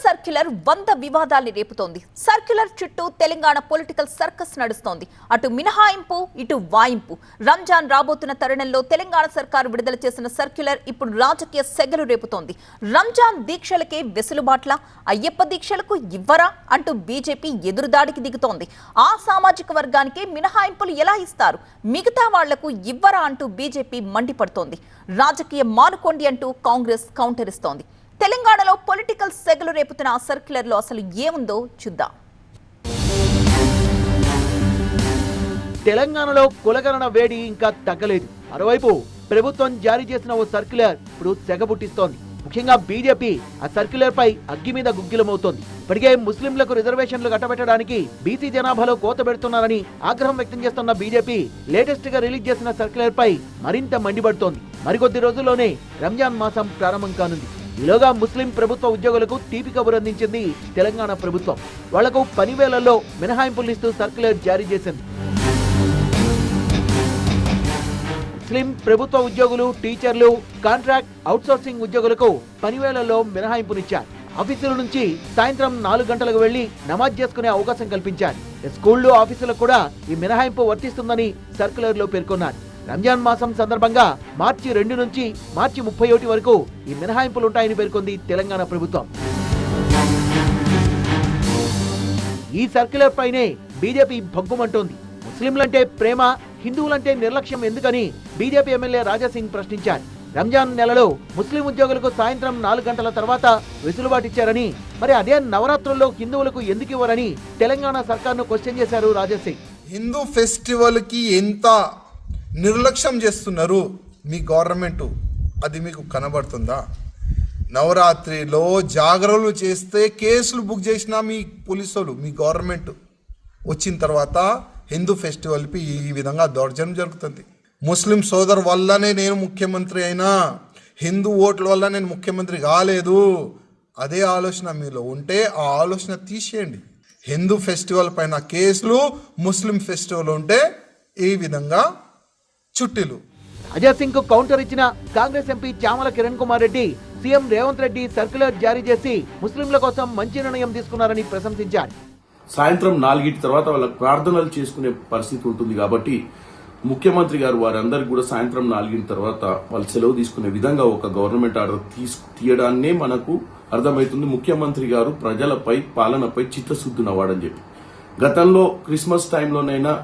Circular 100 వివాదాల్ని రేపుతోంది. Circular చుట్టూ Telangana political circus నడుస్తోంది. అటు మినహాయింపు, ఇటు వాయింపు. రంజాన్ రాబోతున్న తరుణంలో తెలంగాణ సర్కారు విడుదల చేసిన సర్క్యులర్ ఇప్పుడు రాజకీయ సెగలు రేపుతోంది. రంజాన్ దీక్షలకే వెసులుబాట్ల, అయ్యప్ప దీక్షలకు ఇవ్వరా అంటూ బీజేపీ ఎదురుదాడికి దిగుతోంది. ఆ సామాజిక వర్గానికి మినహాయింపులు ఎలా ఇస్తారు, మిగతా వాళ్లకు ఇవ్వరా అంటూ బీజేపీ మండిపడుతోంది. రాజకీయ మానుకోండి అంటూ కాంగ్రెస్ కౌంటర్ ఇస్తోంది. తెలంగాణలో పొలిటికల్ సెగలు రేపుతున్న ఆ సర్క్యులర్ లో అసలు ఏముందో చూద్దాం. తెలంగాణలో కులగణన వేడి ఇంకా తగ్గలేదు. మరోవైపు ప్రభుత్వం జారీ చేసిన ఓ సర్క్యులర్ ఇప్పుడు సెగ పుట్టిస్తోంది. ముఖ్యంగా బీజేపీ ఆ సర్క్యులర్ పై అగ్గి మీద గుగ్గిలమవుతోంది. ఇప్పటికే ముస్లింలకు రిజర్వేషన్లు కట్టబెట్టడానికి బీసీ జనాభాలో కోత పెడుతున్నారని ఆగ్రహం వ్యక్తం చేస్తున్న బీజేపీ లేటెస్ట్ గా రిలీజ్ చేసిన సర్క్యులర్ పై మరింత మండిపడుతోంది. మరికొద్ది రోజుల్లోనే రంజాన్ మాసం ప్రారంభం కానుంది. ఈలోగా ముస్లిం ప్రభుత్వ ఉద్యోగులకు తీపి కబురు అందించింది తెలంగాణ ప్రభుత్వం. వాళ్లకు పని వేళల్లో మినహాయింపులు ఇస్తూ సర్క్యులర్ జారీ చేసింది. ముస్లిం ప్రభుత్వ ఉద్యోగులు, టీచర్లు, కాంట్రాక్ట్ అవుట్సోర్సింగ్ ఉద్యోగులకు పనివేళల్లో మినహాయింపునిచ్చారు. ఆఫీసుల నుంచి సాయంత్రం 4 గంటలకు వెళ్లి నమాజ్ చేసుకునే అవకాశం కల్పించారు. స్కూళ్లు, ఆఫీసులకు కూడా ఈ మినహాయింపు వర్తిస్తుందని సర్క్యులర్ లో పేర్కొన్నారు. రంజాన్ మాసం సందర్భంగా మార్చి 2 నుంచి మార్చి 31 వరకు ఈ మినహాయింపులుంటాయని పేర్కొంది తెలంగాణ ప్రభుత్వం. ఈ సర్క్యులర్ పైనే బీజేపీ భగ్గుమంటోంది. ముస్లింలంటే ప్రేమ, హిందువులంటే నిర్లక్ష్యం ఎందుకని బీజేపీ ఎమ్మెల్యే రాజాసింగ్ ప్రశ్నించారు. రంజాన్ నెలలో ముస్లిం ఉద్యోగులకు సాయంత్రం 4 గంటల తర్వాత వెసులుబాటిచ్చారని, మరి అదే నవరాత్రుల్లో హిందువులకు ఎందుకు ఇవ్వరని తెలంగాణ సర్కార్ను క్వశ్చన్ చేశారు రాజాసింగ్. హిందూ ఫెస్టివల్ కి ఎంత నిర్లక్ష్యం చేస్తున్నారు మీ గవర్నమెంట్, అది మీకు కనబడుతుందా? నవరాత్రిలో జాగరణలు చేస్తే కేసులు బుక్ చేసిన మీ పోలీసులు, మీ గవర్నమెంట్ వచ్చిన తర్వాత హిందూ ఫెస్టివల్కి ఈ విధంగా దౌర్జన్యం జరుగుతుంది. ముస్లిం సోదరు వల్లనే నేను ముఖ్యమంత్రి అయినా, హిందూ ఓట్ల వల్ల నేను ముఖ్యమంత్రి కాలేదు. అదే ఆలోచన మీలో ఉంటే ఆ ఆలోచన తీసేయండి. హిందూ ఫెస్టివల్ పైన కేసులు, ముస్లిం ఫెస్టివల్ ఉంటే ఈ విధంగా చుట్టిలు. రాజాసింగ్ కు కౌంటర్ ఇచ్చిన Congress MP Chamala Kiran Kumar Reddy CM Revanth Reddy circular జారీ చేసి ముస్లింల కోసం మంచి నిర్ణయం తీసుకున్నారని ప్రశంసించారు. సాయంత్రం 4 తర్వాత వాళ్ళకి ప్రార్థనలు చేసుకునే పరిస్థితి ఉంటుంది కాబట్టి ముఖ్యమంత్రి గారు వారందరికీ కూడా సాయంత్రం 4 తర్వాత వాళ్ళు సెలవు తీసుకునే విధంగా ఒక గవర్నమెంట్ ఆర్డర్ తీయడాన్నే మనకు అర్థమవుతుంది. ముఖ్యమంత్రి గారు ప్రజలపై, పాలనపై చిత్తశుద్ధున్నవాడని చెప్పి గతంలో క్రిస్మస్ టైంలోనైనా,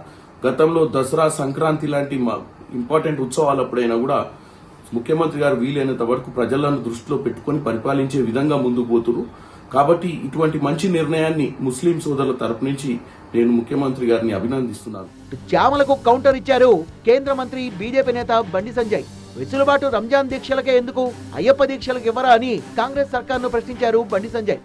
గతంలో దసరా, సంక్రాంతి లాంటి ఇంపార్టెంట్ ఉత్సవాలప్పుడైనా కూడా ముఖ్యమంత్రి గారు వీలైనంత వరకు ప్రజలను దృష్టిలో పెట్టుకుని పరిపాలించే విధంగా ముందుకు పోతున్నారు. కాబట్టి ఇటువంటి మంచి నిర్ణయాన్ని ముస్లిం సోదరుల తరపు నుంచి నేను ముఖ్యమంత్రి గారిని అభినందిస్తున్నాను. చామలకు కౌంటర్ ఇచ్చారు కేంద్ర మంత్రి, బీజేపీ నేత బండి సంజయ్. వెసులుబాటు రంజాన్ దీక్షలకే ఎందుకు, అయ్యప్ప దీక్షలకు ఇవ్వరా అని కాంగ్రెస్ సర్కార్ను ప్రశ్నించారు బండి సంజయ్.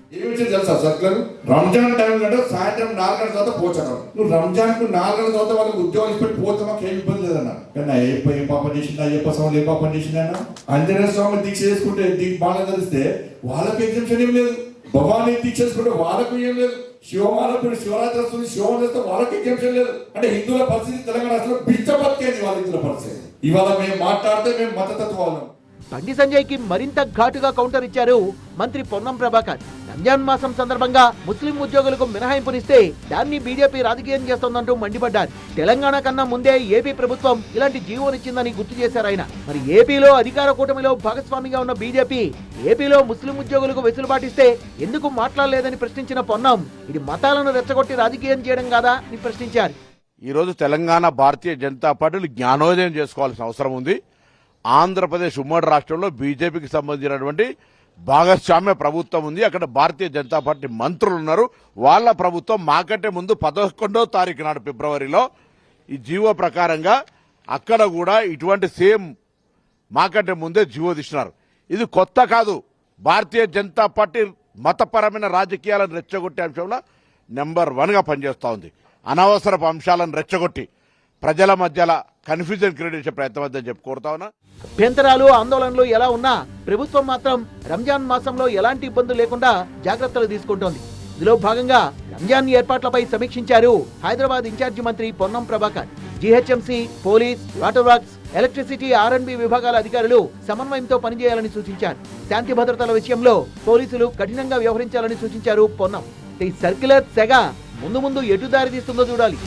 రంజాన్ టైంలో సాయంత్రం 4 గంటల తర్వాత పోతాను. నువ్వు రంజాన్ కు 4 గంటల తర్వాత వాళ్ళకి ఉద్యోగాలు పెట్టి పోతే మాకు ఏమి ఇబ్బంది లేదన్నా. కానీ అయ్యప్ప ఏం పాపం చేసిందా, అయ్యప్ప స్వామి ఏం పాపం చేసిందన్నా. ఆంజనేయ స్వామి దీక్ష చేసుకుంటే బాగా తెలిస్తే వాళ్ళకి ఎగ్జామ్షన్ ఏం లేదు. భవానీ దీక్ష చేసుకుంటే వాళ్ళకు ఏం లేదు. శివమాలకు శివరాత్రి వస్తుంది, శివం చేస్తే వాళ్ళకి ఎగ్జామ్షన్ లేదు. అంటే హిందువుల పరిస్థితి తెలంగాణ రాష్ట్రంలో బిచ్చ బతికేది వాళ్ళ హిందువుల పరిస్థితి. ఇవాళ మేము మాట్లాడితే మేము మతతత్వాలం. బండి సంజయ్ కి మరింత ఘాటుగా కౌంటర్ ఇచ్చారు మంత్రి పొన్నం ప్రభాకర్. రంజాన్ మాసం సందర్భంగా ముస్లిం ఉద్యోగులకు మినహాయింపునిస్తే దాన్ని బీజేపీ రాజకీయం చేస్తోందంటూ మండిపడ్డారు. తెలంగాణ కన్నా ముందే ఏపీ ప్రభుత్వం ఇలాంటి జీవోనిచ్చిందని గుర్తు చేశారు ఆయన. మరి ఏపీలో అధికార కూటమిలో భాగస్వామిగా ఉన్న బీజేపీ ఏపీలో ముస్లిం ఉద్యోగులకు వెసులుబాటిస్తే ఎందుకు మాట్లాడలేదని ప్రశ్నించిన పొన్నం, ఇది మతాలను రెచ్చగొట్టి రాజకీయం చేయడం కాదా అని ప్రశ్నించారు. ఈరోజు తెలంగాణ భారతీయ జనతా పార్టీలు జ్ఞానోదయం చేసుకోవాల్సిన అవసరం ఉంది. ఆంధ్రప్రదేశ్ ఉమ్మడి రాష్ట్రంలో బీజేపీకి సంబంధించినటువంటి భాగస్వామ్య ప్రభుత్వం ఉంది. అక్కడ భారతీయ జనతా పార్టీ మంత్రులు ఉన్నారు. వాళ్ళ ప్రభుత్వం మాకంటే ముందు 11వ తారీఖు నాడు ఫిబ్రవరిలో ఈ జీవో ప్రకారంగా అక్కడ కూడా ఇటువంటి సేమ్ మాకంటే ముందే జీవో తీసినారు. ఇది కొత్త కాదు. భారతీయ జనతా పార్టీ మతపరమైన రాజకీయాలను రెచ్చగొట్టే అంశంలో నెంబర్ 1గా పనిచేస్తూ ఉంది. అనవసరపు అంశాలను రెచ్చగొట్టి ప్రజల మధ్యలో కన్ఫ్యూజన్ క్రియేట్ చేసే ప్రయత్నం వద్దని చెప్పి కోరుతా ఉన్నా. అభ్యంతరాలు, ఆందోళనలు ఎలా ఉన్నా ప్రభుత్వం మాత్రం రంజాన్ మాసంలో ఎలాంటి ఇబ్బందులు లేకుండా జాగ్రత్తలు తీసుకుంటోంది. ఇందులో భాగంగా రంజాన్ ఏర్పాట్లపై సమీక్షించారు హైదరాబాద్ ఇన్ఛార్జి మంత్రి Ponnam Prabhakar. GHMC, police, water works, electricity R&B విభాగాల అధికారులు సమన్వయంతో పనిచేయాలని సూచించారు. శాంతి భద్రతల విషయంలో పోలీసులు కఠినంగా వ్యవహరించాలని సూచించారు పొన్నం. ఈ సర్క్యులర్ సెగ ముందు ముందు ఎటు దారి తీస్తుందో చూడాలి.